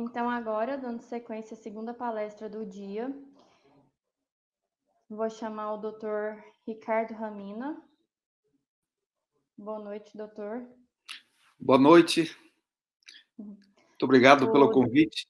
Então, agora, dando sequência à segunda palestra do dia, vou chamar o Dr. Ricardo Ramina. Boa noite, doutor. Boa noite. Muito obrigado pelo convite.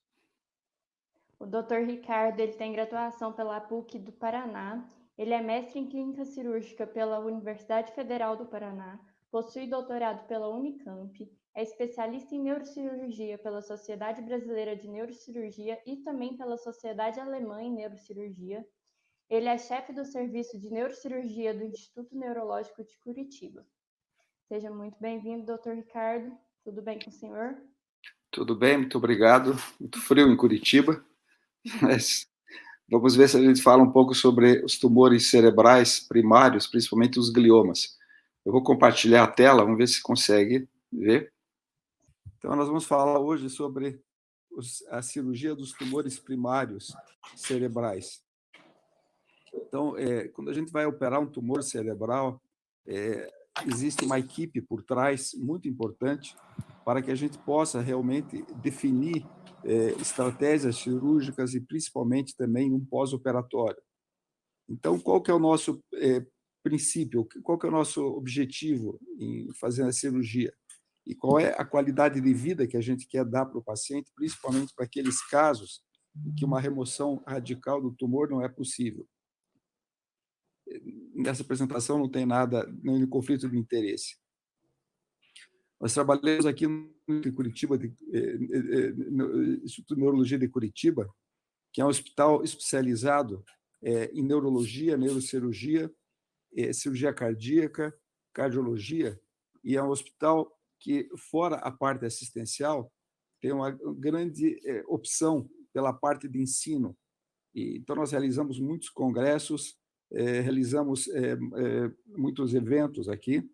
O Dr. Ricardo ele tem graduação pela PUC do Paraná. Ele é mestre em Clínica Cirúrgica pela Universidade Federal do Paraná. Possui doutorado pela Unicamp. É especialista em neurocirurgia pela Sociedade Brasileira de Neurocirurgia e também pela Sociedade Alemã em Neurocirurgia. Ele é chefe do Serviço de Neurocirurgia do Instituto Neurológico de Curitiba. Seja muito bem-vindo, doutor Ricardo. Tudo bem com o senhor? Tudo bem, muito obrigado. Muito frio em Curitiba, mas vamos ver se a gente fala um pouco sobre os tumores cerebrais primários, principalmente os gliomas. Eu vou compartilhar a tela, vamos ver se consegue ver. Então, nós vamos falar hoje sobre a cirurgia dos tumores primários cerebrais. Então, quando a gente vai operar um tumor cerebral, existe uma equipe por trás muito importante para que a gente possa realmente definir estratégias cirúrgicas e principalmente também um pós-operatório. Então, qual que é o nosso princípio? Qual que é o nosso objetivo em fazer a cirurgia? E qual é a qualidade de vida que a gente quer dar para o paciente, principalmente para aqueles casos em que uma remoção radical do tumor não é possível? Nessa apresentação não tem nada, nenhum conflito de interesse. Nós trabalhamos aqui em Curitiba, no Instituto de Neurologia de Curitiba, que é um hospital especializado em neurologia, neurocirurgia, cirurgia cardíaca, cardiologia, e é um hospital que, fora a parte assistencial, tem uma grande opção pela parte de ensino. Então, nós realizamos muitos congressos, realizamos muitos eventos aqui,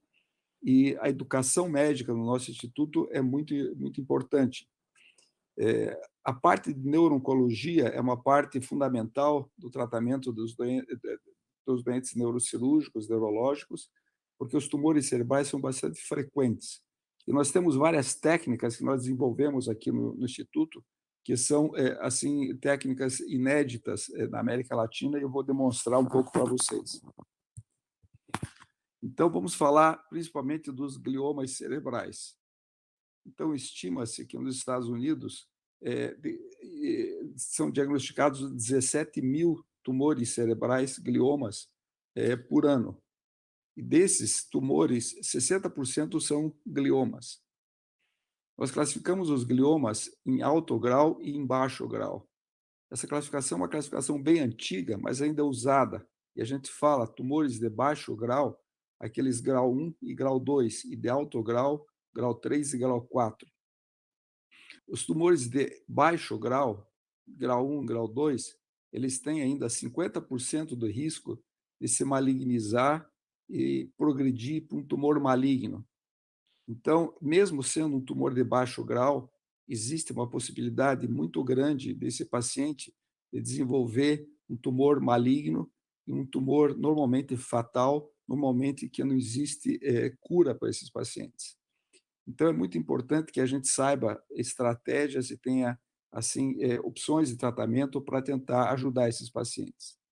e a educação médica no nosso instituto é muito, muito importante. A parte de neuro-oncologia é uma parte fundamental do tratamento dos doentes neurocirúrgicos, neurológicos, porque os tumores cerebrais são bastante frequentes. E nós temos várias técnicas que nós desenvolvemos aqui no Instituto, que são assim técnicas inéditas na América Latina, e eu vou demonstrar um pouco para vocês. Então, vamos falar principalmente dos gliomas cerebrais. Então, estima-se que nos Estados Unidos são diagnosticados 17 mil tumores cerebrais, gliomas, por ano. E desses tumores, 60% são gliomas. Nós classificamos os gliomas em alto grau e em baixo grau. Essa classificação é uma classificação bem antiga, mas ainda usada. E a gente fala tumores de baixo grau, aqueles grau 1 e grau 2, e de alto grau, grau 3 e grau 4. Os tumores de baixo grau, grau 1, grau 2, eles têm ainda 50% do risco de se malignizar e progredir para um tumor maligno. Então, mesmo sendo um tumor de baixo grau, existe uma possibilidade muito grande desse paciente de desenvolver um tumor maligno e um tumor normalmente fatal, normalmente que não existe cura para esses pacientes. Então, é muito importante que a gente saiba estratégias e tenha assim opções de tratamento para tentar ajudar esses pacientes.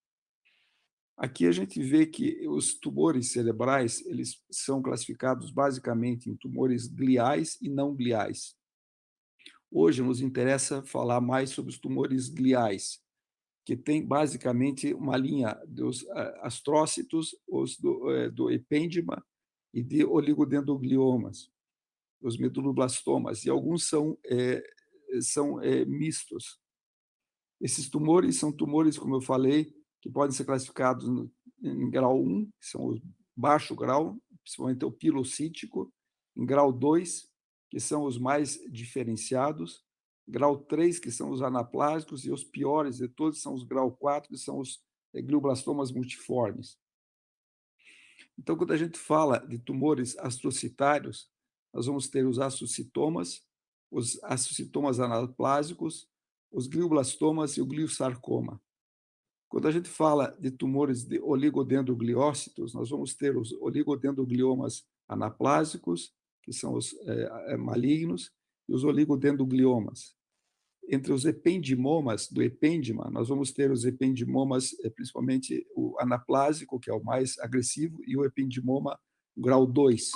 Aqui a gente vê que os tumores cerebrais eles são classificados basicamente em tumores gliais e não gliais. Hoje nos interessa falar mais sobre os tumores gliais, que tem basicamente uma linha dos astrócitos, os do epêndima e de oligodendrogliomas, os meduloblastomas, e alguns são mistos. Esses tumores são tumores, como eu falei, que podem ser classificados em grau 1, que são o baixo grau, principalmente o pilocítico, em grau 2, que são os mais diferenciados, grau 3, que são os anaplásicos, e os piores de todos são os grau 4, que são os glioblastomas multiformes. Então, quando a gente fala de tumores astrocitários, nós vamos ter os astrocitomas, os astrocitomas anaplásicos, os glioblastomas e o gliosarcoma. Quando a gente fala de tumores de oligodendrogliócitos, nós vamos ter os oligodendrogliomas anaplásicos, que são os malignos, e os oligodendrogliomas. entre os ependimomas do epêndima, nós vamos ter os ependimomas, principalmente o anaplásico, que é o mais agressivo, e o ependimoma grau 2.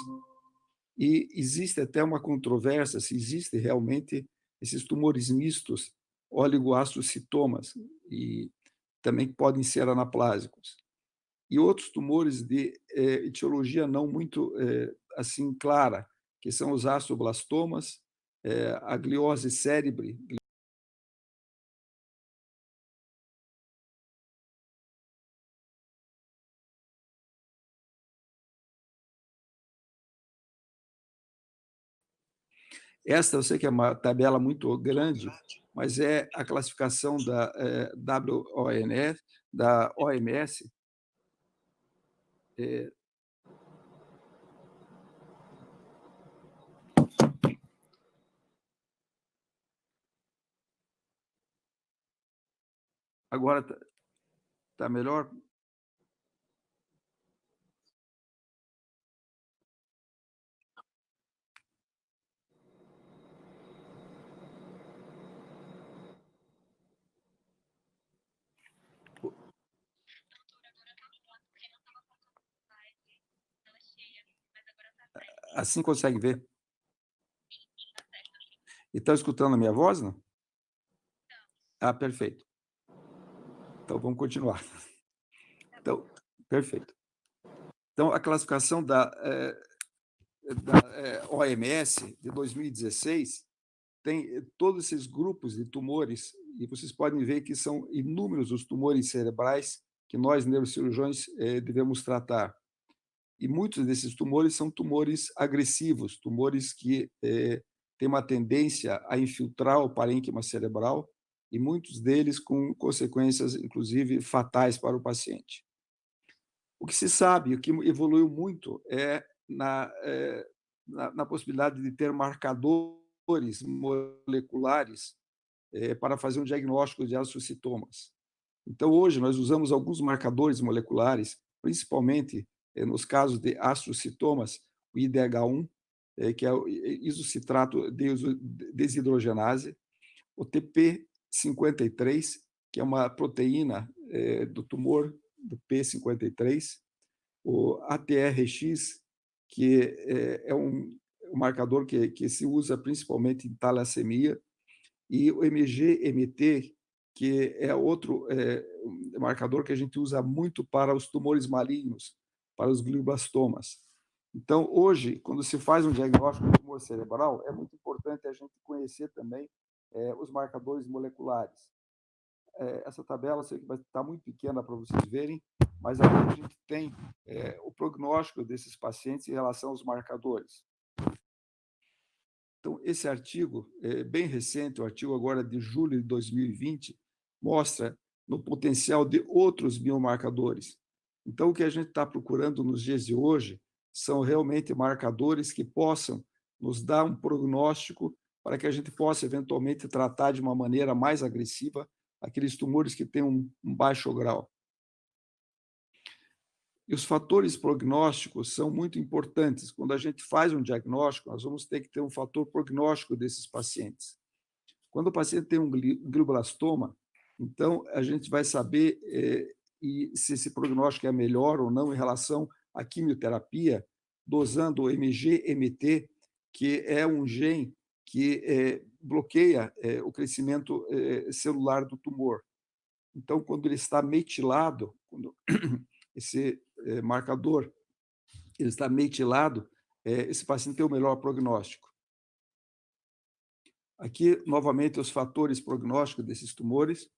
E existe até uma controvérsia se existe realmente esses tumores mistos, oligoastrocitomas, e também podem ser anaplásicos. E outros tumores de etiologia não muito assim clara, que são os astroblastomas, a gliose cérebri. Esta eu sei que é uma tabela muito grande, mas é a classificação da WONS, da OMS. Agora está melhor? Assim consegue ver? E estão escutando a minha voz, não? Ah, perfeito. Então, vamos continuar. Então, perfeito. Então, a classificação da OMS de 2016 tem todos esses grupos de tumores, e vocês podem ver que são inúmeros os tumores cerebrais que nós, neurocirurgiões, devemos tratar. E muitos desses tumores são tumores agressivos, tumores que têm uma tendência a infiltrar o parênquima cerebral, e muitos deles com consequências, inclusive, fatais para o paciente. O que se sabe, o que evoluiu muito, é na possibilidade de ter marcadores moleculares para fazer um diagnóstico de astrocitomas. Então, hoje, nós usamos alguns marcadores moleculares, principalmente nos casos de astrocitomas, o IDH1, que é o isocitrato desidrogenase, o TP53, que é uma proteína do tumor do P53, o ATRX, que é um marcador que se usa principalmente em talassemia, e o MGMT, que é outro marcador que a gente usa muito para os tumores malignos, para os glioblastomas. Então, hoje, quando se faz um diagnóstico de tumor cerebral, é muito importante a gente conhecer também os marcadores moleculares. Essa tabela, eu sei que vai estar muito pequena para vocês verem, mas aqui a gente tem o prognóstico desses pacientes em relação aos marcadores. Então, esse artigo, bem recente, o artigo agora de julho de 2020, mostra no potencial de outros biomarcadores. Então, o que a gente está procurando nos dias de hoje são realmente marcadores que possam nos dar um prognóstico para que a gente possa, eventualmente, tratar de uma maneira mais agressiva aqueles tumores que têm um baixo grau. E os fatores prognósticos são muito importantes. Quando a gente faz um diagnóstico, nós vamos ter que ter um fator prognóstico desses pacientes. Quando o paciente tem um glioblastoma, então a gente vai saber se esse prognóstico é melhor ou não em relação à quimioterapia, dosando o MGMT, que é um gene que bloqueia o crescimento celular do tumor. Então, quando ele está metilado, quando esse marcador ele está metilado, esse paciente tem o melhor prognóstico. Aqui, novamente, os fatores prognósticos desses tumores.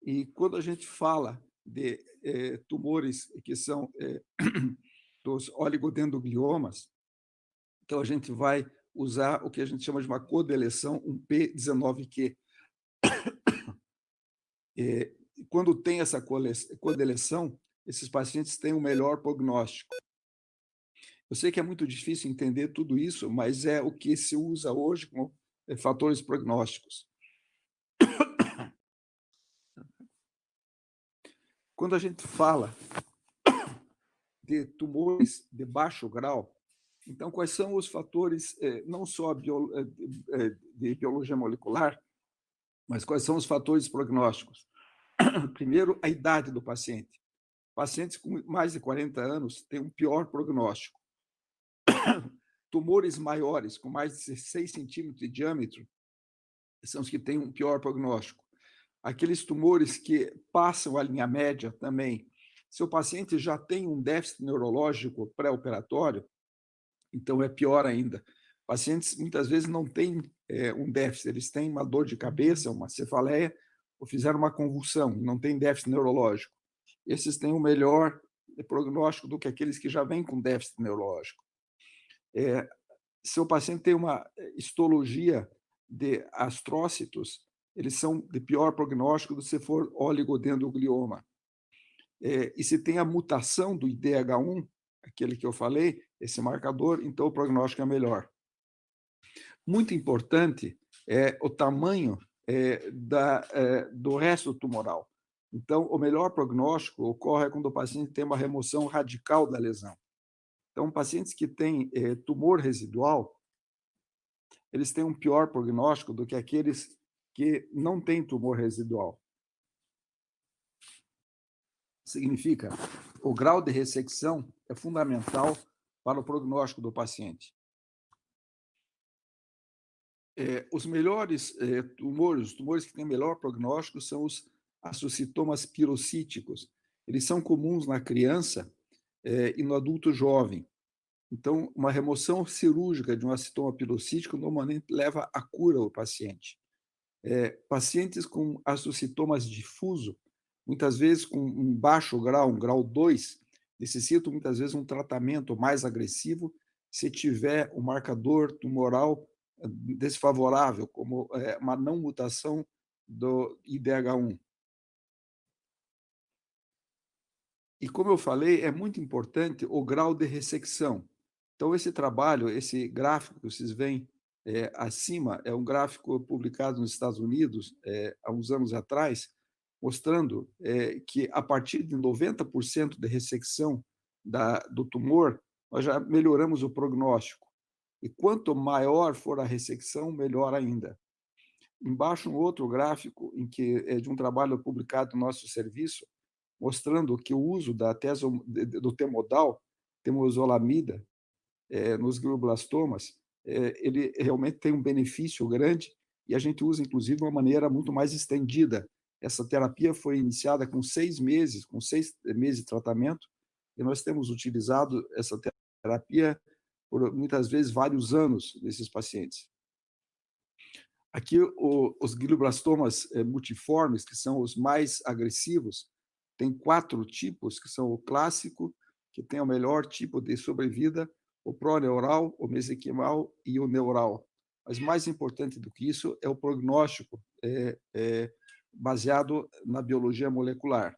E quando a gente fala de tumores que são dos oligodendrogliomas, então a gente vai usar o que a gente chama de uma codeleção, um P19Q. Quando tem essa codeleção, esses pacientes têm um melhor prognóstico. Eu sei que é muito difícil entender tudo isso, mas é o que se usa hoje como fatores prognósticos. Quando a gente fala de tumores de baixo grau, Então, quais são os fatores, não só de biologia molecular, mas quais são os fatores prognósticos? Primeiro, a idade do paciente. Pacientes com mais de 40 anos têm um pior prognóstico. Tumores maiores, com mais de 6 centímetros de diâmetro, são os que têm um pior prognóstico. Aqueles tumores que passam a linha média também. Se o paciente já tem um déficit neurológico pré-operatório, então é pior ainda. Pacientes muitas vezes não têm um déficit, eles têm uma dor de cabeça, uma cefaleia, ou fizeram uma convulsão, não têm déficit neurológico. Esses têm um melhor prognóstico do que aqueles que já vêm com déficit neurológico. Se o paciente tem uma histologia de astrócitos, eles são de pior prognóstico do que se for oligodendroglioma. E se tem a mutação do IDH1, aquele que eu falei, esse marcador, então o prognóstico é melhor. Muito importante é o tamanho do resto tumoral. Então, o melhor prognóstico ocorre quando o paciente tem uma remoção radical da lesão. Então, pacientes que têm tumor residual, eles têm um pior prognóstico do que aqueles que não têm tumor residual. Significa, o grau de ressecção é fundamental para o prognóstico do paciente. Os melhores tumores, os tumores que têm melhor prognóstico são os astocitomas pirocíticos. Eles são comuns na criança e no adulto jovem. Então, uma remoção cirúrgica de um astocitoma pirocítico normalmente leva à cura do paciente. Pacientes com astocitomas difuso, muitas vezes com um baixo grau, um grau 2, necessitam muitas vezes um tratamento mais agressivo se tiver um marcador tumoral desfavorável, como uma não mutação do IDH1. E, como eu falei, é muito importante o grau de ressecção. Então, esse trabalho, esse gráfico que vocês veem acima, é um gráfico publicado nos Estados Unidos há uns anos atrás, mostrando que, a partir de 90% de ressecção do tumor, nós já melhoramos o prognóstico. E quanto maior for a ressecção, melhor ainda. Embaixo, um outro gráfico em que é de um trabalho publicado no nosso serviço, mostrando que o uso do temodal, temozolomida, nos glioblastomas, ele realmente tem um benefício grande e a gente usa, inclusive, de uma maneira muito mais estendida. Essa terapia foi iniciada com 6 meses de tratamento, e nós temos utilizado essa terapia por, muitas vezes, vários anos nesses pacientes. Aqui, os glioblastomas multiformes, que são os mais agressivos, tem 4 tipos, que são o clássico, que tem o melhor tipo de sobrevida, o proneural, o mesenquimal e o neural. Mas mais importante do que isso é o prognóstico baseado na biologia molecular.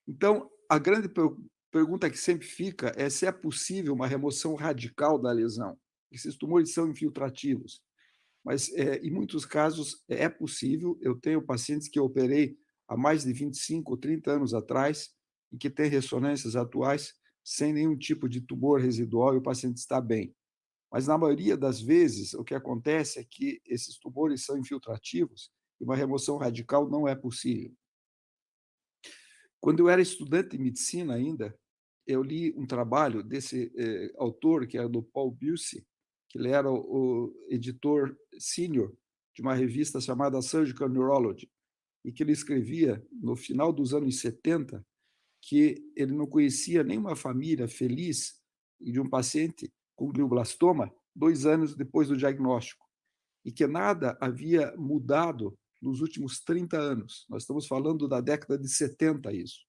Então, a grande pergunta que sempre fica é se é possível uma remoção radical da lesão. Esses tumores são infiltrativos, mas em muitos casos é possível. Eu tenho pacientes que eu operei há mais de 25 ou 30 anos atrás e que têm ressonâncias atuais sem nenhum tipo de tumor residual e o paciente está bem. Mas, na maioria das vezes, o que acontece é que esses tumores são infiltrativos e uma remoção radical não é possível. Quando eu era estudante de medicina ainda, eu li um trabalho desse autor, que era do Paul Busey, que ele era o editor sênior de uma revista chamada Surgical Neurology, e que ele escrevia, no final dos anos 70, que ele não conhecia nenhuma família feliz de um paciente com glioblastoma 2 anos depois do diagnóstico, e que nada havia mudado nos últimos 30 anos. Nós estamos falando da década de 70, isso.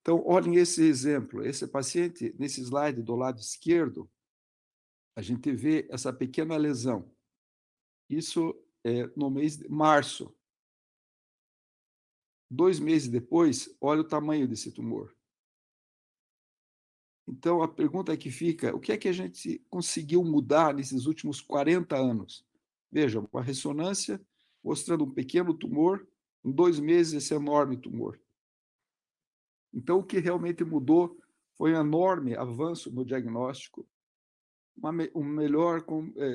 Então, olhem esse exemplo. Esse paciente, nesse slide do lado esquerdo, a gente vê essa pequena lesão. Isso é no mês de março. 2 meses depois, olha o tamanho desse tumor. Então, a pergunta que fica, o que é que a gente conseguiu mudar nesses últimos 40 anos? Vejam, uma ressonância mostrando um pequeno tumor, em 2 meses esse enorme tumor. Então, o que realmente mudou Foi um enorme avanço no diagnóstico, uma melhor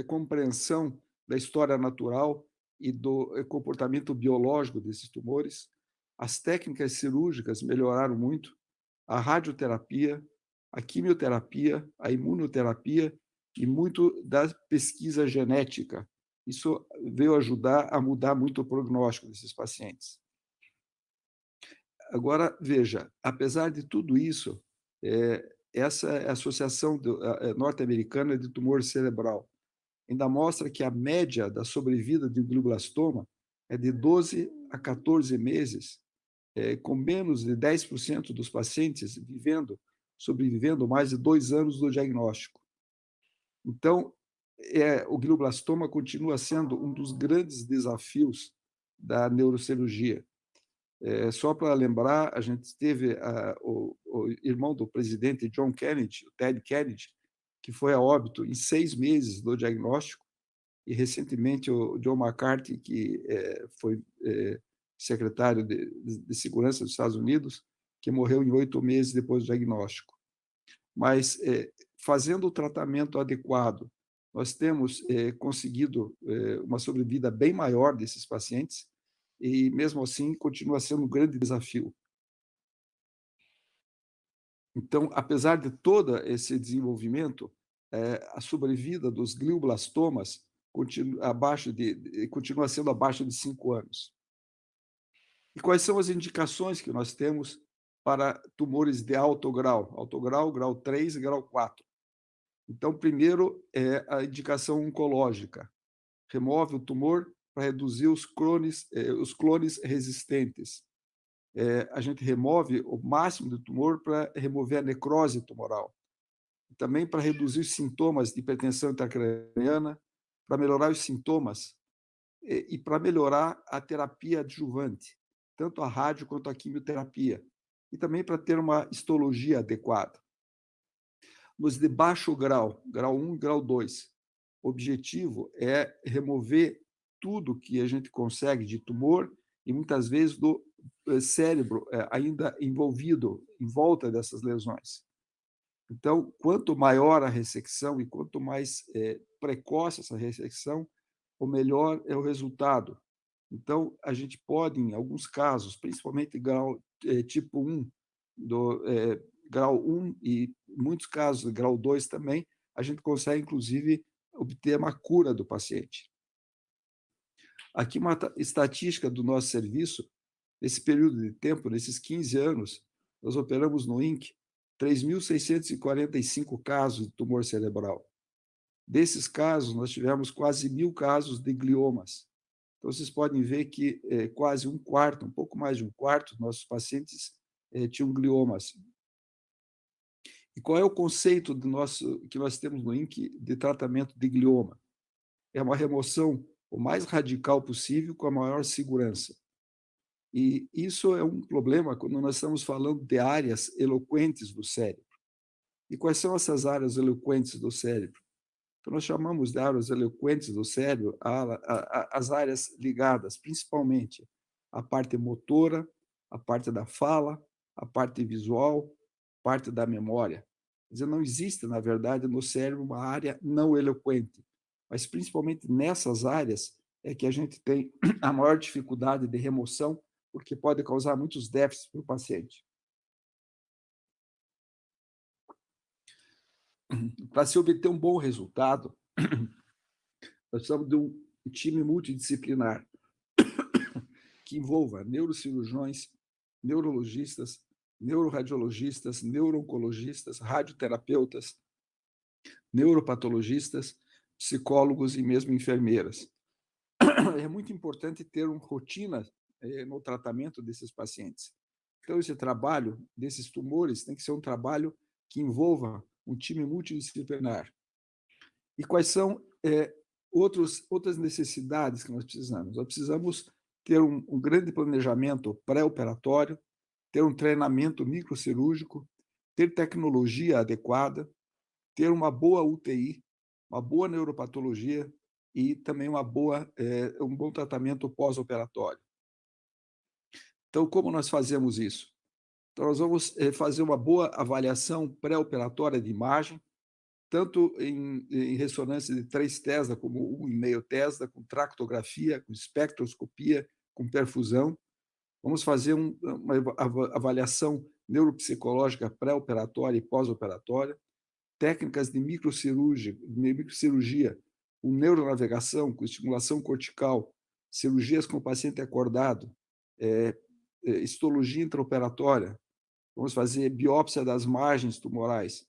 compreensão da história natural e do comportamento biológico desses tumores. As técnicas cirúrgicas melhoraram muito, a radioterapia, a quimioterapia, a imunoterapia e muito da pesquisa genética. Isso veio ajudar a mudar muito o prognóstico desses pacientes. Agora, veja, apesar de tudo isso, essa Associação Norte-Americana de Tumor Cerebral ainda mostra que a média da sobrevida de glioblastoma é de 12 a 14 meses, com menos de 10% dos pacientes sobrevivendo mais de 2 anos do diagnóstico. Então, o glioblastoma continua sendo um dos grandes desafios da neurocirurgia. Só para lembrar, a gente teve o irmão do presidente John Kennedy, o Ted Kennedy, que foi a óbito em 6 meses do diagnóstico, e recentemente o John McCarthy, que foi secretário de Segurança dos Estados Unidos, que morreu em 8 meses depois do diagnóstico. Mas, fazendo o tratamento adequado, nós temos conseguido uma sobrevida bem maior desses pacientes, e mesmo assim continua sendo um grande desafio. Então, apesar de todo esse desenvolvimento, a sobrevida dos glioblastomas continua sendo abaixo de 5 anos. E quais são as indicações que nós temos para tumores de alto grau, grau 3 e grau 4? Então, primeiro é a indicação oncológica. Remove o tumor para reduzir os clones resistentes. A gente remove o máximo do tumor para remover a necrose tumoral. Também para reduzir os sintomas de hipertensão intracraniana, para melhorar os sintomas e para melhorar a terapia adjuvante, tanto a rádio quanto a quimioterapia, e também para ter uma histologia adequada. Nos de baixo grau, grau 1 e grau 2, o objetivo é remover tudo que a gente consegue de tumor e muitas vezes do cérebro ainda envolvido em volta dessas lesões. Então, quanto maior a ressecção e quanto mais precoce essa ressecção, o melhor é o resultado. Então, a gente pode, em alguns casos, principalmente grau tipo 1, grau 1 e em muitos casos grau 2 também, a gente consegue, inclusive, obter uma cura do paciente. Aqui uma estatística do nosso serviço, nesse período de tempo, nesses 15 anos, nós operamos no INC 3.645 casos de tumor cerebral. Desses casos, nós tivemos quase 1.000 casos de gliomas. Então, vocês podem ver que quase um quarto, um pouco mais de um quarto, dos nossos pacientes tinham gliomas. E qual é o conceito que nós temos no INC de tratamento de glioma? É uma remoção o mais radical possível, com a maior segurança. E isso é um problema quando nós estamos falando de áreas eloquentes do cérebro. E quais são essas áreas eloquentes do cérebro? Então, nós chamamos de áreas eloquentes do cérebro as áreas ligadas, principalmente, à parte motora, à parte da fala, à parte visual, parte da memória. Quer dizer, não existe, na verdade, no cérebro uma área não eloquente, mas principalmente nessas áreas é que a gente tem a maior dificuldade de remoção, porque pode causar muitos déficits para o paciente. Para se obter um bom resultado, nós precisamos de um time multidisciplinar que envolva neurocirurgiões, neurologistas, neuroradiologistas, neurooncologistas, radioterapeutas, neuropatologistas, psicólogos e mesmo enfermeiras. É muito importante ter uma rotina no tratamento desses pacientes. Então, esse trabalho desses tumores tem que ser um trabalho que envolva um time multidisciplinar. E quais são outras necessidades que nós precisamos? Nós precisamos ter um grande planejamento pré-operatório, ter um treinamento microcirúrgico, ter tecnologia adequada, ter uma boa UTI, uma boa neuropatologia e também um bom tratamento pós-operatório. Então, como nós fazemos isso? Então, nós vamos fazer uma boa avaliação pré-operatória de imagem, tanto em ressonância de 3 Tesla, como 1,5 Tesla, com tractografia, com espectroscopia, com perfusão. Vamos fazer uma avaliação neuropsicológica pré-operatória e pós-operatória, técnicas de microcirurgia, com neuronavegação, com estimulação cortical, cirurgias com o paciente acordado, histologia intraoperatória, vamos fazer biópsia das margens tumorais,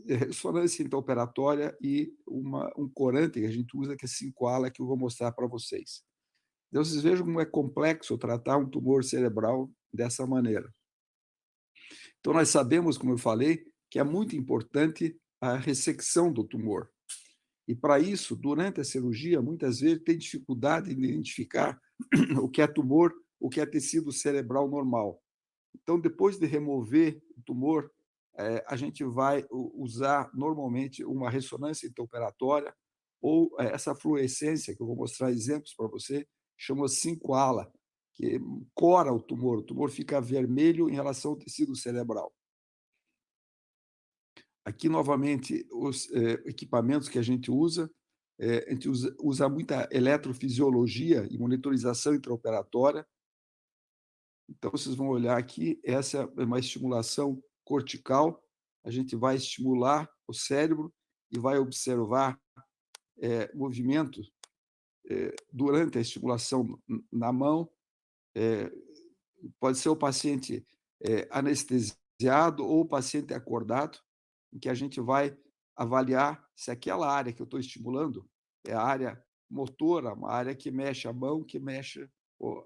ressonância intraoperatória e um corante que a gente usa, que é 5-ala, que eu vou mostrar para vocês. Então, vocês vejam como é complexo tratar um tumor cerebral dessa maneira. Então, nós sabemos, como eu falei, que é muito importante a ressecção do tumor. E, para isso, durante a cirurgia, muitas vezes tem dificuldade de identificar o que é tumor, o que é tecido cerebral normal. Então, depois de remover o tumor, a gente vai usar, normalmente, uma ressonância intraoperatória ou essa fluorescência, que eu vou mostrar exemplos para você, chama 5-ala, que cora o tumor fica vermelho em relação ao tecido cerebral. Aqui, novamente, os equipamentos que a gente usa muita eletrofisiologia e monitorização intraoperatória. Então, vocês vão olhar aqui, essa é uma estimulação cortical, a gente vai estimular o cérebro e vai observar movimentos durante a estimulação na mão. Pode ser o paciente anestesiado ou o paciente acordado, em que a gente vai avaliar se aquela área que eu estou estimulando é a área motora, uma área que mexe a mão, que mexe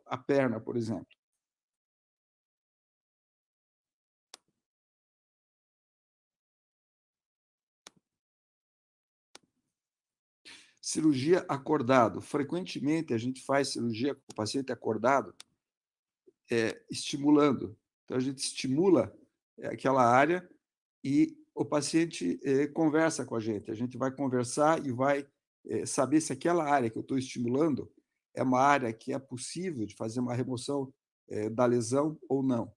a perna, por exemplo. Cirurgia acordado. Frequentemente, a gente faz cirurgia com o paciente acordado, estimulando. Então, a gente estimula aquela área e o paciente conversa com a gente. A gente vai conversar e vai saber se aquela área que eu estou estimulando é uma área que é possível de fazer uma remoção da lesão ou não.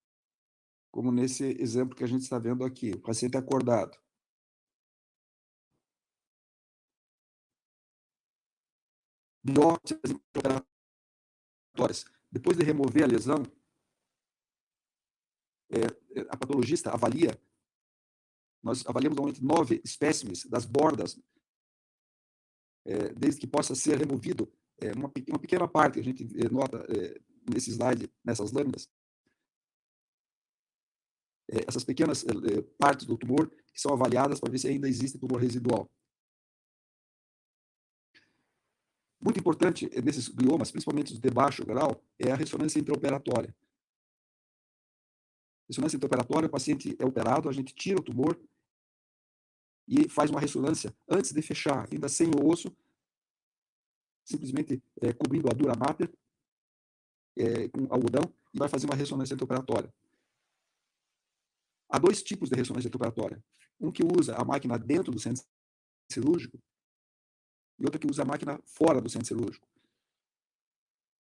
Como nesse exemplo que a gente está vendo aqui, o paciente acordado. Biópsias operatórias. Depois de remover a lesão, a patologista avalia, nós avaliamos normalmente 9 espécimes das bordas, desde que possa ser removido uma pequena parte, que a gente nota nesse slide, nessas lâminas, essas pequenas partes do tumor que são avaliadas para ver se ainda existe tumor residual. Muito importante nesses gliomas, principalmente os de baixo grau, é a ressonância intraoperatória. Ressonância intraoperatória, o paciente é operado, a gente tira o tumor e faz uma ressonância antes de fechar, ainda sem o osso, simplesmente cobrindo a dura mater com algodão, e vai fazer uma ressonância intraoperatória. Há 2 tipos de ressonância intraoperatória. Um que usa a máquina dentro do centro cirúrgico e outra que usa a máquina fora do centro cirúrgico.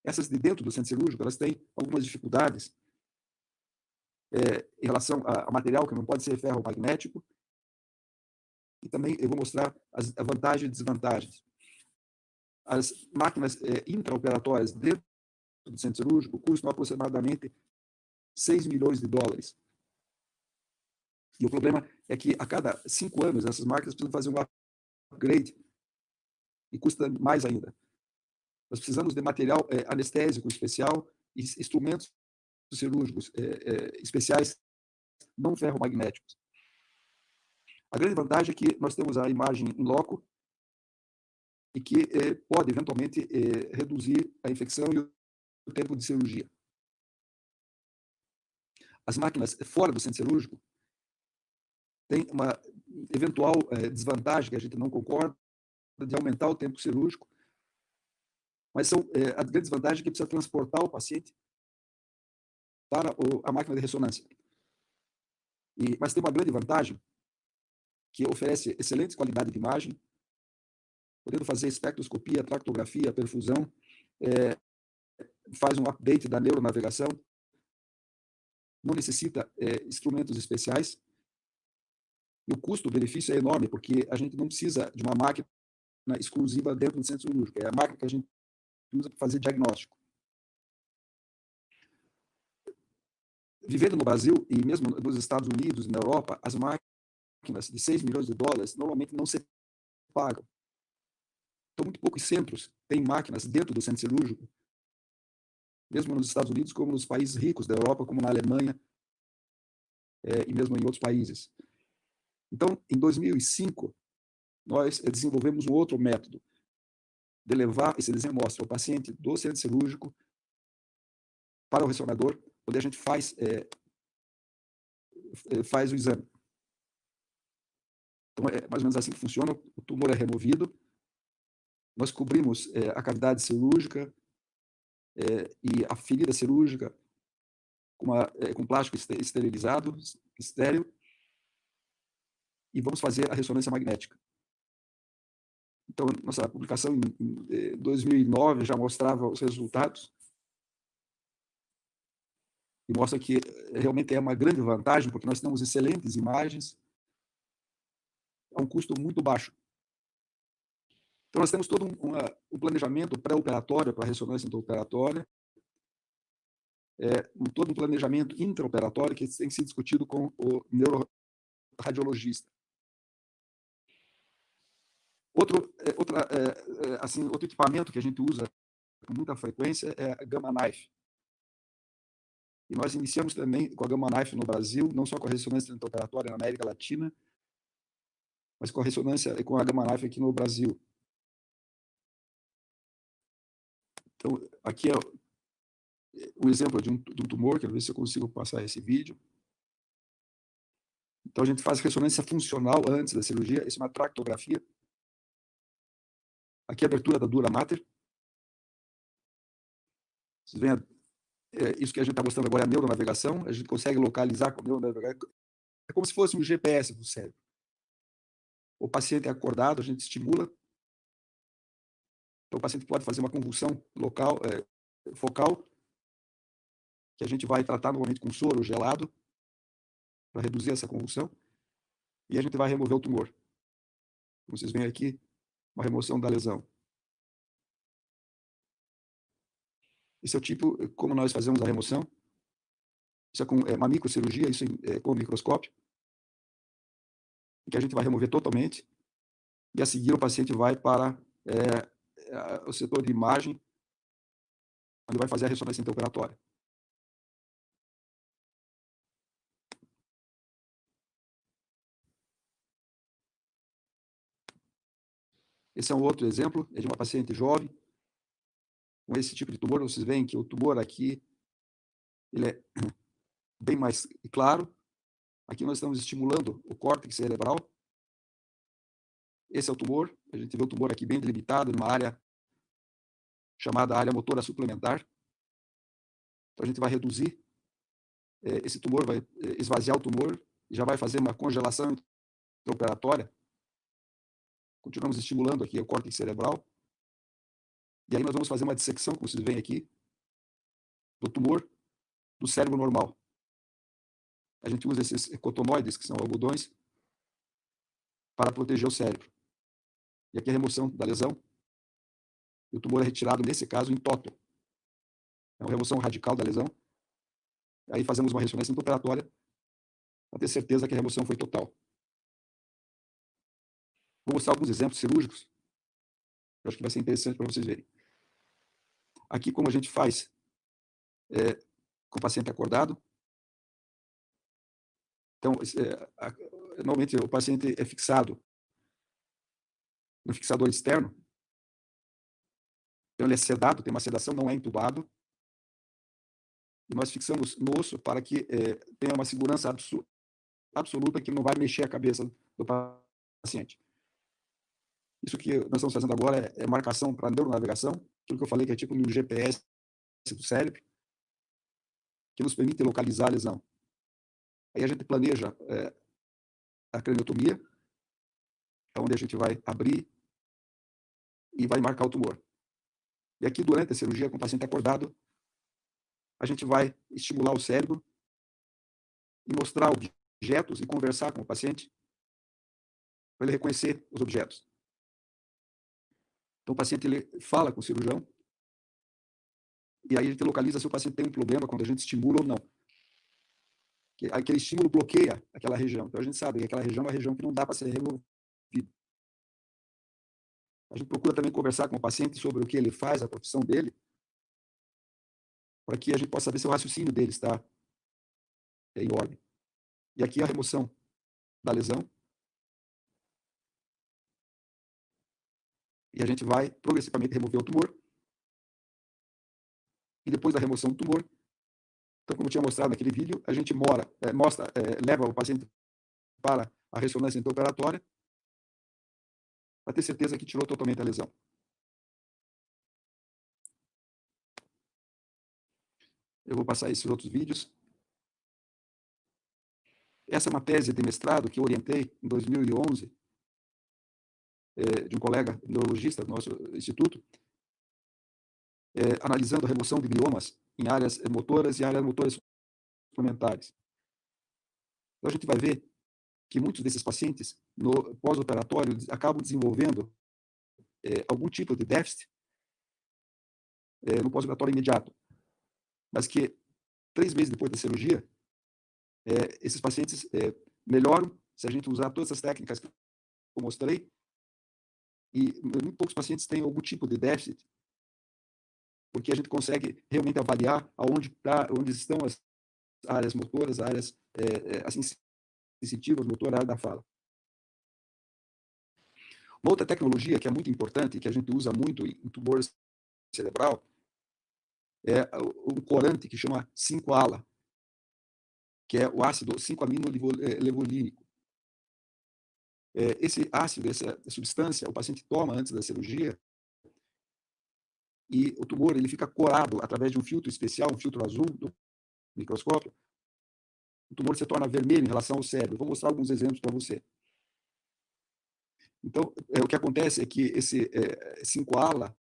Essas de dentro do centro cirúrgico, elas têm algumas dificuldades em relação a material que não pode ser ferromagnético, e também eu vou mostrar as vantagens e desvantagens. As máquinas intraoperatórias dentro do centro cirúrgico custam aproximadamente $6 milhões. E o problema é que a cada 5 anos essas máquinas precisam fazer um upgrade e custa mais ainda. Nós precisamos de material anestésico especial e instrumentos cirúrgicos especiais não ferromagnéticos. A grande vantagem é que nós temos a imagem em loco e que pode, eventualmente, reduzir a infecção e o tempo de cirurgia. As máquinas fora do centro cirúrgico têm uma eventual desvantagem, que a gente não concorda, de aumentar o tempo cirúrgico, mas a grande desvantagem é que precisa transportar o paciente para a máquina de ressonância. Mas tem uma grande vantagem, que oferece excelente qualidade de imagem, podendo fazer espectroscopia, tractografia, perfusão, faz um update da neuronavegação, não necessita instrumentos especiais, e o custo-benefício é enorme, porque a gente não precisa de uma máquina exclusiva dentro do centro cirúrgico, é a máquina que a gente usa para fazer diagnóstico. Vivendo no Brasil, e mesmo nos Estados Unidos e na Europa, as máquinas de 6 milhões de dólares normalmente não se pagam. Então, muito poucos centros têm máquinas dentro do centro cirúrgico, mesmo nos Estados Unidos, como nos países ricos da Europa, como na Alemanha, e mesmo em outros países. Então, em 2005, nós desenvolvemos um outro método de levar esse desenho amostra ao paciente do centro cirúrgico para o ressonador, onde a gente faz o exame. Então, é mais ou menos assim que funciona. O tumor é removido, nós cobrimos a cavidade cirúrgica e a ferida cirúrgica com plástico esterilizado, estéril, e vamos fazer a ressonância magnética. Então, nossa publicação em 2009 já mostrava os resultados e mostra que realmente é uma grande vantagem, porque nós temos excelentes imagens a um custo muito baixo. Então, nós temos todo um planejamento pré-operatório para a ressonância intraoperatória, todo um planejamento intraoperatório que tem que ser discutido com o neuroradiologista. Outro equipamento que a gente usa com muita frequência é a Gamma Knife. E nós iniciamos também com a Gamma Knife no Brasil, não só com a ressonância intraoperatória na América Latina, mas com a ressonância e com a Gamma Knife aqui no Brasil. Então, aqui é um exemplo de um tumor, quero ver se eu consigo passar esse vídeo. Então, a gente faz ressonância funcional antes da cirurgia, isso é uma tractografia. Aqui é a abertura da dura mater. Vocês veem, isso que a gente está mostrando agora é a neuronavegação, a gente consegue localizar com a neuronavegação. É como se fosse um GPS do cérebro. O paciente é acordado, a gente estimula. Então, o paciente pode fazer uma convulsão local, focal, que a gente vai tratar normalmente com soro gelado, para reduzir essa convulsão, e a gente vai remover o tumor. Como vocês veem aqui, uma remoção da lesão. Esse é o tipo, como nós fazemos a remoção. Isso é com uma microcirurgia, isso é com microscópio, que a gente vai remover totalmente, e a seguir o paciente vai para o setor de imagem, onde vai fazer a ressonância intraoperatória. Esse é um outro exemplo, é de uma paciente jovem, com esse tipo de tumor. Vocês veem que o tumor aqui, ele é bem mais claro. Aqui nós estamos estimulando o córtex cerebral. Esse é o tumor. A gente vê o tumor aqui bem delimitado, numa área chamada área motora suplementar. Então, a gente vai reduzir esse tumor, vai esvaziar o tumor, e já vai fazer uma congelação intraoperatória. Continuamos estimulando aqui o córtex cerebral. E aí nós vamos fazer uma dissecção, como vocês veem aqui, do tumor do cérebro normal. A gente usa esses cotonoides, que são algodões, para proteger o cérebro. E aqui a remoção da lesão. E o tumor é retirado, nesse caso, em toto. É uma remoção radical da lesão. Aí fazemos uma ressonância intraoperatória para ter certeza que a remoção foi total. Vou mostrar alguns exemplos cirúrgicos. Eu acho que vai ser interessante para vocês verem. Aqui, como a gente faz com o paciente acordado. Então, normalmente o paciente é fixado no fixador externo. Então, ele é sedado, tem uma sedação, não é entubado. E nós fixamos no osso para que tenha uma segurança absoluta, que não vai mexer a cabeça do paciente. Isso que nós estamos fazendo agora é marcação para neuronavegação, aquilo que eu falei que é tipo um GPS do cérebro, que nos permite localizar a lesão. Aí a gente planeja a craniotomia, onde a gente vai abrir e vai marcar o tumor. E aqui, durante a cirurgia, com o paciente acordado, a gente vai estimular o cérebro e mostrar objetos e conversar com o paciente para ele reconhecer os objetos. Então, o paciente ele fala com o cirurgião e aí a gente localiza se o paciente tem um problema quando a gente estimula ou não. Aquele estímulo bloqueia aquela região. Então, a gente sabe que aquela região é uma região que não dá para ser removida. A gente procura também conversar com o paciente sobre o que ele faz, a profissão dele, para que a gente possa saber se o raciocínio dele está em ordem. E aqui a remoção da lesão. E a gente vai progressivamente remover o tumor. E depois da remoção do tumor, então, como eu tinha mostrado naquele vídeo, a gente leva o paciente para a ressonância intraoperatória para ter certeza que tirou totalmente a lesão. Eu vou passar esses outros vídeos. Essa é uma tese de mestrado que eu orientei em 2011, de um colega neurologista do nosso instituto, analisando a remoção de gliomas em áreas motoras e áreas motoras suplementares. Então, a gente vai ver que muitos desses pacientes, no pós-operatório, acabam desenvolvendo algum tipo de déficit no pós-operatório imediato. Mas que 3 meses depois da cirurgia, esses pacientes melhoram se a gente usar todas as técnicas que eu mostrei, e muito poucos pacientes têm algum tipo de déficit, porque a gente consegue realmente avaliar onde estão as áreas motoras, áreas assim, sensitivas, motoras, área da fala. Uma outra tecnologia que é muito importante, que a gente usa muito em tumor cerebral, é um corante que chama 5-ALA, que é o ácido 5-amino-levolínico. Esse ácido, essa substância, o paciente toma antes da cirurgia e o tumor ele fica corado através de um filtro especial, um filtro azul do microscópio. O tumor se torna vermelho em relação ao cérebro. Vou mostrar alguns exemplos para você. Então, o que acontece é que esse 5-ALA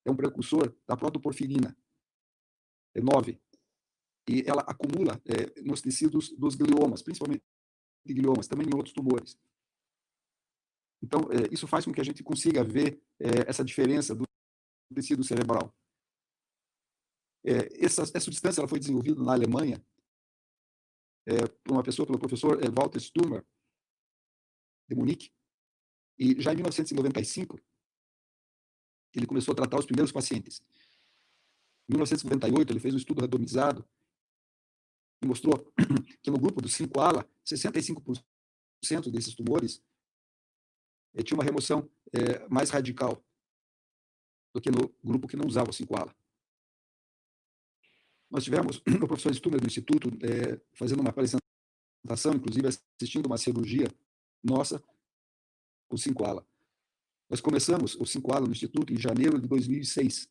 é um precursor da protoporfirina 9, e ela acumula nos tecidos dos gliomas, principalmente gliomas, também em outros tumores. Então, isso faz com que a gente consiga ver essa diferença do tecido cerebral. Essa substância ela foi desenvolvida na Alemanha por uma pessoa, pelo professor Walter Sturmer, de Munique, e já em 1995 ele começou a tratar os primeiros pacientes. Em 1998 ele fez um estudo randomizado e mostrou que no grupo do 5-ALA, 65% desses tumores tinha uma remoção mais radical do que no grupo que não usava o 5-ALA. Nós tivemos o professor Sturmer do Instituto fazendo uma apresentação, inclusive assistindo uma cirurgia nossa com 5-ALA. Nós começamos o 5-ALA no Instituto em janeiro de 2016.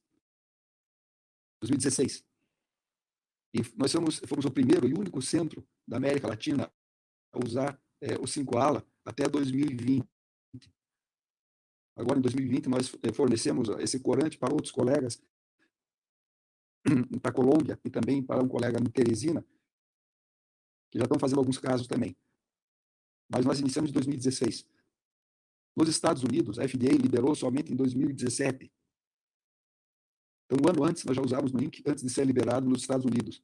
E nós fomos o primeiro e único centro da América Latina a usar o 5-ALA até 2020. Agora, em 2020, nós fornecemos esse corante para outros colegas, para a Colômbia e também para um colega em Teresina, que já estão fazendo alguns casos também. Mas nós iniciamos em 2016. Nos Estados Unidos, a FDA liberou somente em 2017. Então, um ano antes, nós já usávamos no INC, antes de ser liberado nos Estados Unidos.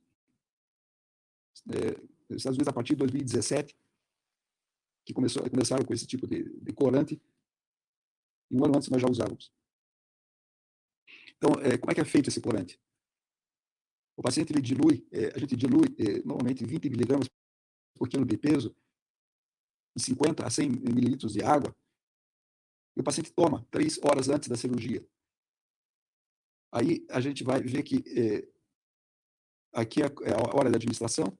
Nos Estados Unidos, a partir de 2017, que começaram com esse tipo de corante, e um ano antes nós já usávamos. Então, como é que é feito esse corante? O paciente ele dilui, a gente dilui normalmente 20 miligramas por quilo de peso, de 50 a 100 mililitros de água, e o paciente toma 3 horas antes da cirurgia. Aí a gente vai ver que aqui é a hora da administração,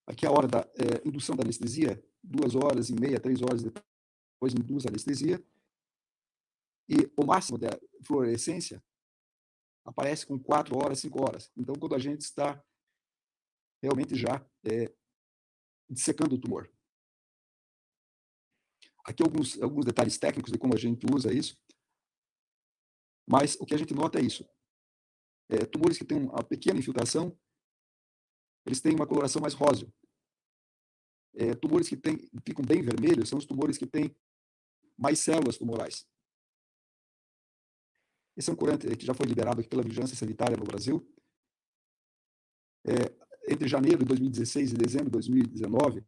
aqui é a hora da indução da anestesia, 2 horas e meia, 3 horas depois induz a anestesia, e o máximo da fluorescência aparece com 4 horas, 5 horas. Então, quando a gente está realmente já dissecando o tumor. Aqui alguns detalhes técnicos de como a gente usa isso, mas o que a gente nota é isso. Tumores que têm uma pequena infiltração, eles têm uma coloração mais róseo. Tumores que ficam bem vermelhos são os tumores que têm mais células tumorais. Esse é um corante que já foi liberado aqui pela Vigilância Sanitária no Brasil. Entre janeiro de 2016 e dezembro de 2019,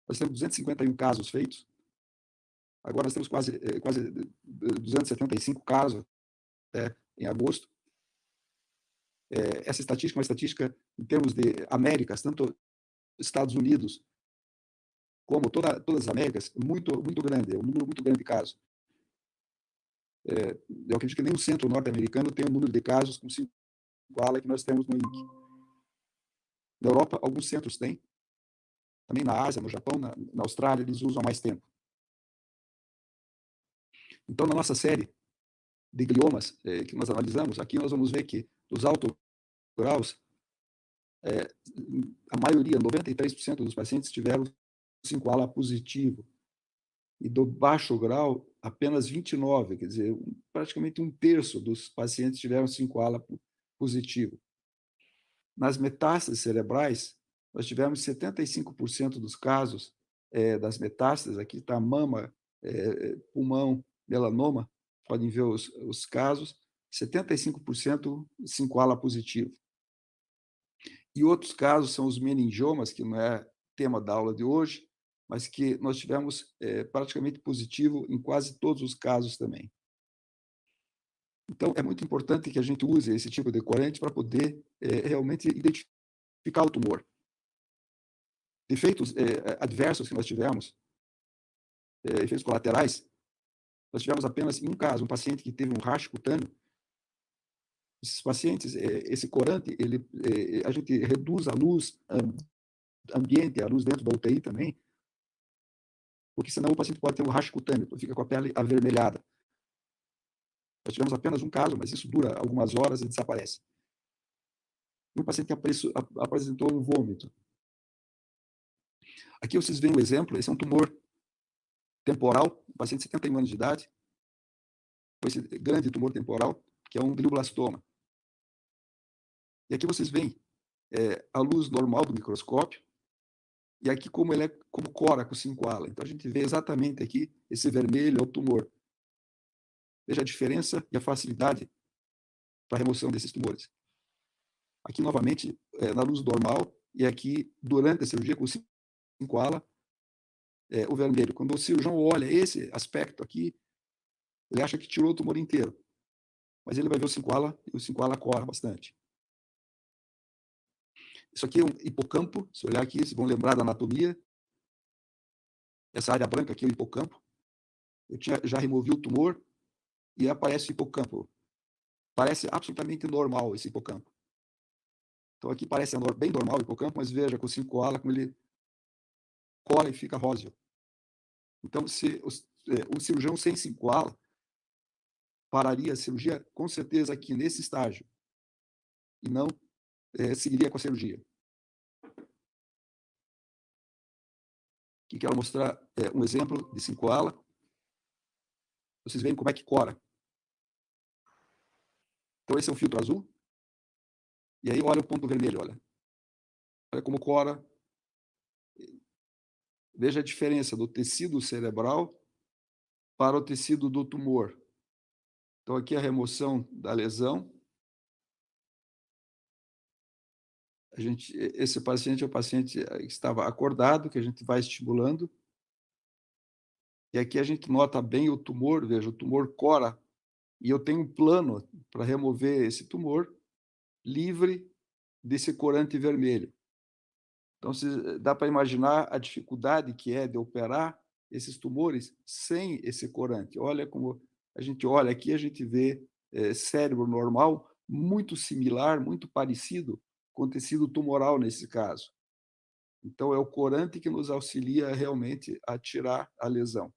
nós temos 251 casos feitos. Agora nós temos quase 275 casos em agosto. Essa estatística é uma estatística em termos de Américas, tanto Estados Unidos como todas as Américas, muito, muito grande, é um número muito grande de casos. Eu acredito que nem o centro norte-americano tem o número de casos com 5 ALA que nós temos no INC. Na Europa, alguns centros têm. Também na Ásia, no Japão, na Austrália, eles usam há mais tempo. Então, na nossa série de gliomas que nós analisamos, aqui nós vamos ver que dos altos graus, a maioria, 93% dos pacientes tiveram 5-ALA positivo. E do baixo grau, apenas 29%, quer dizer, praticamente um terço dos pacientes tiveram 5-ALA positivo. Nas metástases cerebrais, nós tivemos 75% dos casos das metástases, aqui está mama, pulmão, melanoma, podem ver os casos, 75% 5-ALA positivo. E outros casos são os meningiomas, que não é tema da aula de hoje, mas que nós tivemos praticamente positivo em quase todos os casos também. Então, é muito importante que a gente use esse tipo de corante para poder realmente identificar o tumor. Efeitos adversos que nós tivemos, efeitos colaterais, nós tivemos apenas em um caso, um paciente que teve um racho cutâneo. Esses pacientes, esse corante, a gente reduz a luz ambiente, a luz dentro da UTI também, porque senão o paciente pode ter um racho cutâneo, fica com a pele avermelhada. Nós tivemos apenas um caso, mas isso dura algumas horas e desaparece. E um paciente que apresentou um vômito. Aqui vocês veem o exemplo, esse é um tumor temporal, um paciente de 71 anos de idade, com esse grande tumor temporal, que é um glioblastoma. E aqui vocês veem a luz normal do microscópio, e aqui como cora com 5-ALA. Então a gente vê exatamente aqui esse vermelho é o tumor. Veja a diferença e a facilidade para a remoção desses tumores. Aqui novamente na luz normal, e aqui durante a cirurgia com 5-ALA, o vermelho. Quando o cirurgião olha esse aspecto aqui, ele acha que tirou o tumor inteiro. Mas ele vai ver o 5-ALA, e o 5-ALA cora bastante. Isso aqui é um hipocampo. Se olhar aqui, vocês vão lembrar da anatomia. Essa área branca aqui é o hipocampo. Eu já removi o tumor e aparece o hipocampo. Parece absolutamente normal esse hipocampo. Então aqui parece bem normal o hipocampo, mas veja com o 5-ALA como ele cola e fica róseo. Então, se o cirurgião sem 5-ALA pararia a cirurgia com certeza aqui nesse estágio e não seguiria com a cirurgia. Aqui quero mostrar um exemplo de 5-ALA. Vocês veem como é que cora. Então esse é um filtro azul. E aí olha o ponto vermelho, olha. Olha como cora. Veja a diferença do tecido cerebral para o tecido do tumor. Então aqui a remoção da lesão. Esse paciente é o paciente que estava acordado, que a gente vai estimulando. E aqui a gente nota bem o tumor, veja, o tumor cora. E eu tenho um plano para remover esse tumor livre desse corante vermelho. Então, dá para imaginar a dificuldade que é de operar esses tumores sem esse corante. Olha como a gente olha aqui, a gente vê cérebro normal muito similar, muito parecido com o tecido tumoral nesse caso. Então, é o corante que nos auxilia realmente a tirar a lesão.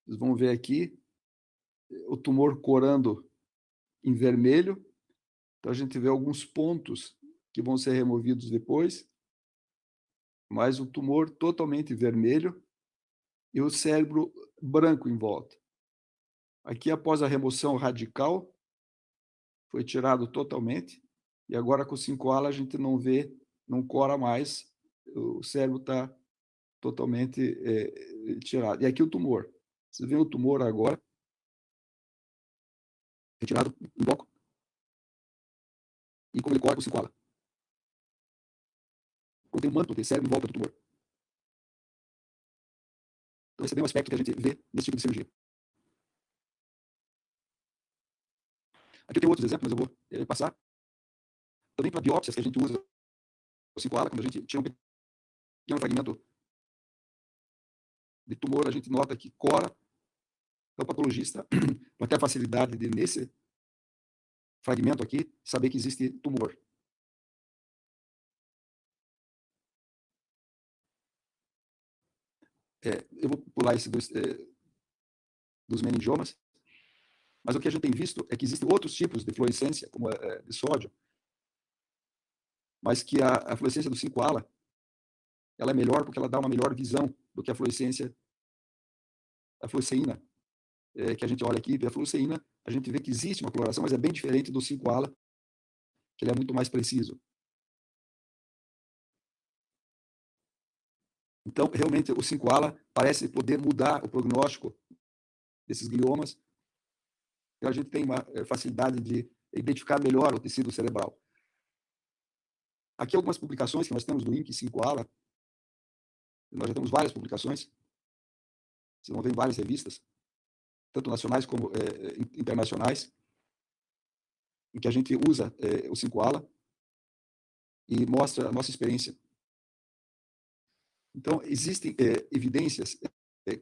Vocês vão ver aqui o tumor corando em vermelho. Então, a gente vê alguns pontos que vão ser removidos depois, mas o tumor totalmente vermelho e o cérebro branco em volta. Aqui, após a remoção radical, foi tirado totalmente. E agora com o 5-ala a gente não vê, não cora mais, o cérebro está totalmente tirado. E aqui o tumor. Você vê o tumor agora, retirado em bloco, e como ele cora com o 5-ala. Como tem um manto de cérebro em volta do tumor. Então esse é bem um aspecto que a gente vê nesse tipo de cirurgia. Aqui tem outros exemplos, mas eu vou passar. Também para biópsias que a gente usa o 5-ala, quando a gente tira um pequeno fragmento de tumor, a gente nota que cora. Então, o patologista vai ter a facilidade de, nesse fragmento aqui, saber que existe tumor. Eu vou pular esse dos meningiomas, mas o que a gente tem visto é que existem outros tipos de fluorescência, como a de sódio, mas que a fluorescência do 5-ala ela é melhor porque ela dá uma melhor visão do que a fluoresceína, que a gente olha aqui, a fluoresceína, a gente vê que existe uma coloração, mas é bem diferente do 5-ala, que ele é muito mais preciso. Então, realmente, o 5-ala parece poder mudar o prognóstico desses gliomas, e a gente tem uma facilidade de identificar melhor o tecido cerebral. Aqui algumas publicações que nós temos do INC 5-ala, nós já temos várias publicações, vocês vão ver em várias revistas, tanto nacionais como internacionais, em que a gente usa o 5-ala e mostra a nossa experiência. Então, existem evidências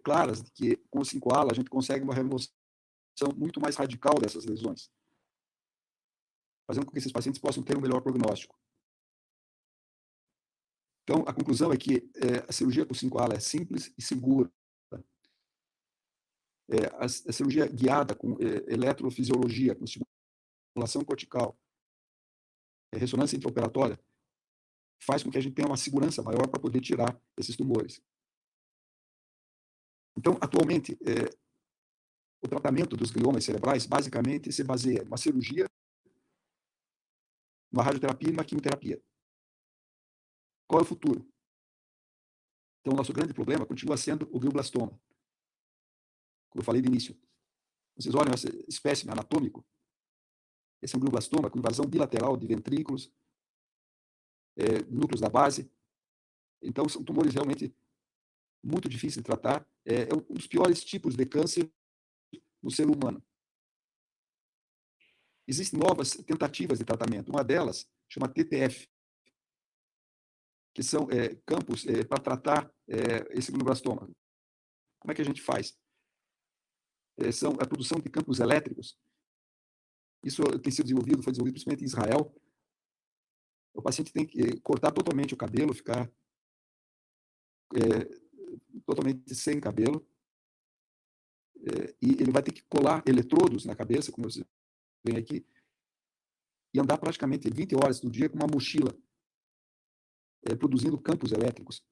claras de que com o 5-ala a gente consegue uma remoção muito mais radical dessas lesões, fazendo com que esses pacientes possam ter um melhor prognóstico. Então, a conclusão é que a cirurgia com 5-ala é simples e segura. A cirurgia guiada com eletrofisiologia, com estimulação cortical, ressonância intraoperatória, faz com que a gente tenha uma segurança maior para poder tirar esses tumores. Então, atualmente, o tratamento dos gliomas cerebrais basicamente se baseia em uma cirurgia, uma radioterapia e uma quimioterapia. Qual é o futuro? Então, o nosso grande problema continua sendo o glioblastoma. Como eu falei de início. Vocês olham esse espécime anatômico, esse é um glioblastoma com invasão bilateral de ventrículos, núcleos da base. Então, são tumores realmente muito difíceis de tratar. É um dos piores tipos de câncer no ser humano. Existem novas tentativas de tratamento. Uma delas chama TTF, que são campos para tratar esse glioblastoma. Como é que a gente faz? São a produção de campos elétricos. Isso tem sido desenvolvido, foi desenvolvido principalmente em Israel. O paciente tem que cortar totalmente o cabelo, ficar totalmente sem cabelo, e ele vai ter que colar eletrodos na cabeça, como você vê aqui, e andar praticamente 20 horas do dia com uma mochila, produzindo campos elétricos,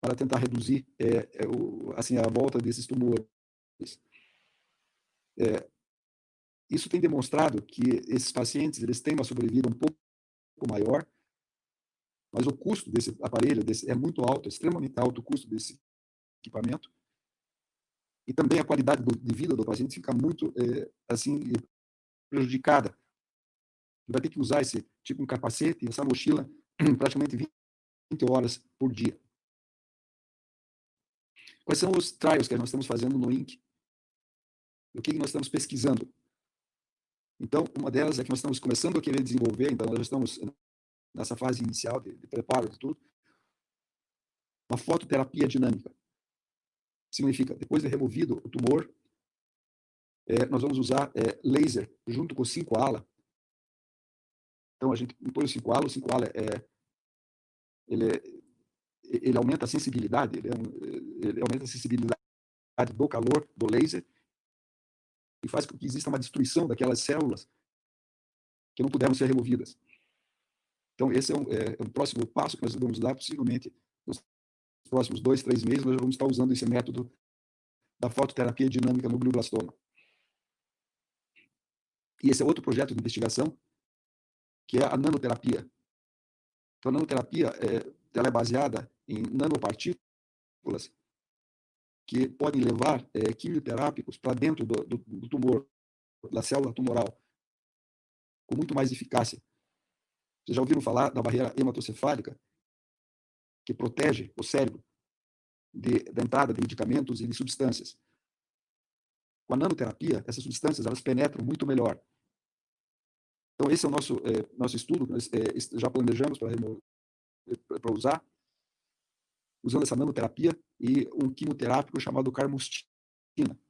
para tentar reduzir assim, a volta desses tumores. Isso tem demonstrado que esses pacientes eles têm uma sobrevida um pouco maior, mas o custo desse aparelho é muito alto, é extremamente alto o custo desse equipamento, e também a qualidade de vida do paciente fica muito assim prejudicada. Ele vai ter que usar esse tipo de capacete, essa mochila, praticamente 20 horas por dia. Quais são os trials que nós estamos fazendo no INC? O que nós estamos pesquisando? Então, uma delas é que nós estamos começando a querer desenvolver, então nós já estamos nessa fase inicial de preparo de tudo, uma fototerapia dinâmica. Significa, depois de removido o tumor, nós vamos usar laser junto com o 5-ala. Então, a gente põe o 5-ala, ele aumenta a sensibilidade, ele aumenta a sensibilidade do calor do laser e faz com que exista uma destruição daquelas células que não puderam ser removidas. Então, esse é um próximo passo que nós vamos dar, possivelmente, nos próximos 2, 3 meses, nós vamos estar usando esse método da fototerapia dinâmica no glioblastoma. E esse é outro projeto de investigação que é a nanoterapia. Então, a nanoterapia ela é baseada em nanopartículas que podem levar quimioterápicos para dentro do tumor, da célula tumoral, com muito mais eficácia. Vocês já ouviram falar da barreira hematocefálica, que protege o cérebro da entrada de medicamentos e de substâncias? Com a nanoterapia, essas substâncias elas penetram muito melhor. Então, esse é o nosso estudo, nós já planejamos para usar, usando essa nanoterapia e um quimioterápico chamado carmostina.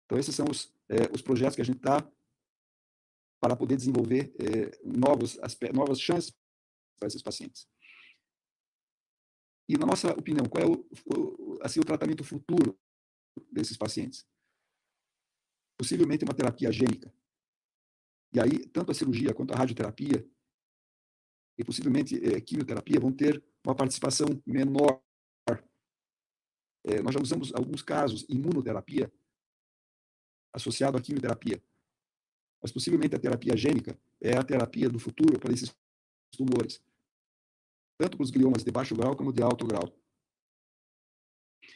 Então, esses são os projetos que a gente está para poder desenvolver novas chances para esses pacientes. E, na nossa opinião, qual é o tratamento futuro desses pacientes? Possivelmente uma terapia gênica. E aí, tanto a cirurgia quanto a radioterapia e possivelmente quimioterapia vão ter uma participação menor. Nós já usamos alguns casos imunoterapia associado à quimioterapia. Mas possivelmente a terapia gênica é a terapia do futuro para esses tumores, tanto para os gliomas de baixo grau como de alto grau.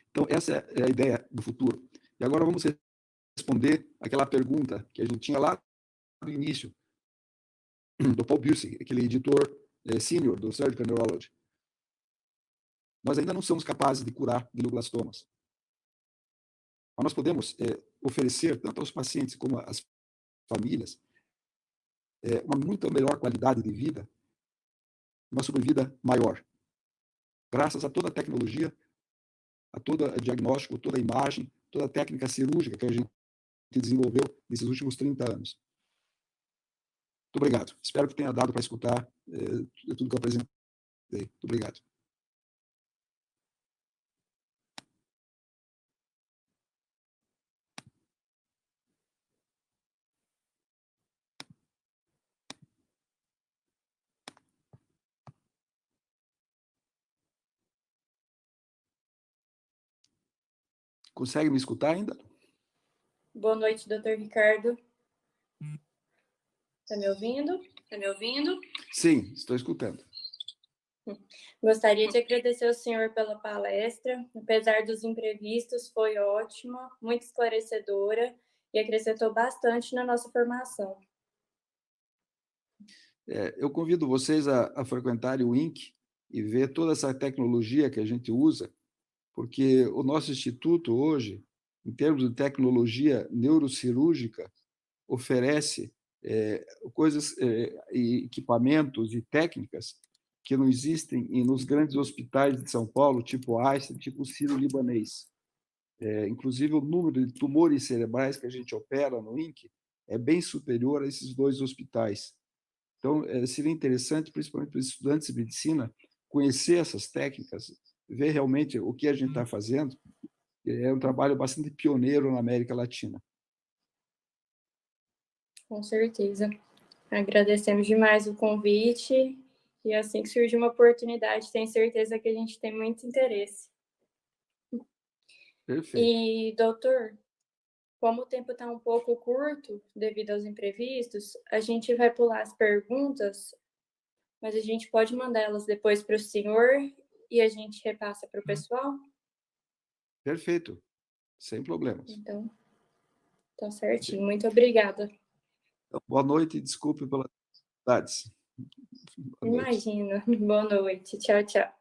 Então, essa é a ideia do futuro. E agora vamos responder aquela pergunta que a gente tinha lá no início, do Paul Bursig, aquele editor sênior do Surgical Neurology. Nós ainda não somos capazes de curar glioblastomas. Mas nós podemos oferecer, tanto aos pacientes como às famílias, uma muito melhor qualidade de vida, uma sobrevida maior, graças a toda a tecnologia, a todo o diagnóstico, toda a imagem, toda a técnica cirúrgica que a gente desenvolveu nesses últimos 30 anos. Muito obrigado. Espero que tenha dado para escutar tudo que eu apresentei. Muito obrigado. Consegue me escutar ainda? Boa noite, doutor Ricardo. Está me ouvindo? Está me ouvindo? Sim, estou escutando. Gostaria de agradecer ao senhor pela palestra. Apesar dos imprevistos, foi ótima, muito esclarecedora e acrescentou bastante na nossa formação. Eu convido vocês a frequentarem o INC e ver toda essa tecnologia que a gente usa, porque o nosso instituto hoje, em termos de tecnologia neurocirúrgica, oferece coisas e equipamentos e técnicas que não existem nos grandes hospitais de São Paulo, tipo Einstein, tipo Sírio-Libanês. Inclusive, o número de tumores cerebrais que a gente opera no INC é bem superior a esses dois hospitais. Então, seria interessante, principalmente para os estudantes de medicina, conhecer essas técnicas, ver realmente o que a gente está fazendo. É um trabalho bastante pioneiro na América Latina. Com certeza. Agradecemos demais o convite e assim que surgir uma oportunidade, tenho certeza que a gente tem muito interesse. Perfeito. E, doutor, como o tempo está um pouco curto devido aos imprevistos, a gente vai pular as perguntas, mas a gente pode mandá-las depois para o senhor e a gente repassa para o pessoal? Perfeito, sem problemas. Então certinho. Muito obrigada. Então, boa noite e desculpe pelas dificuldades. Imagina. Boa noite. Tchau, tchau.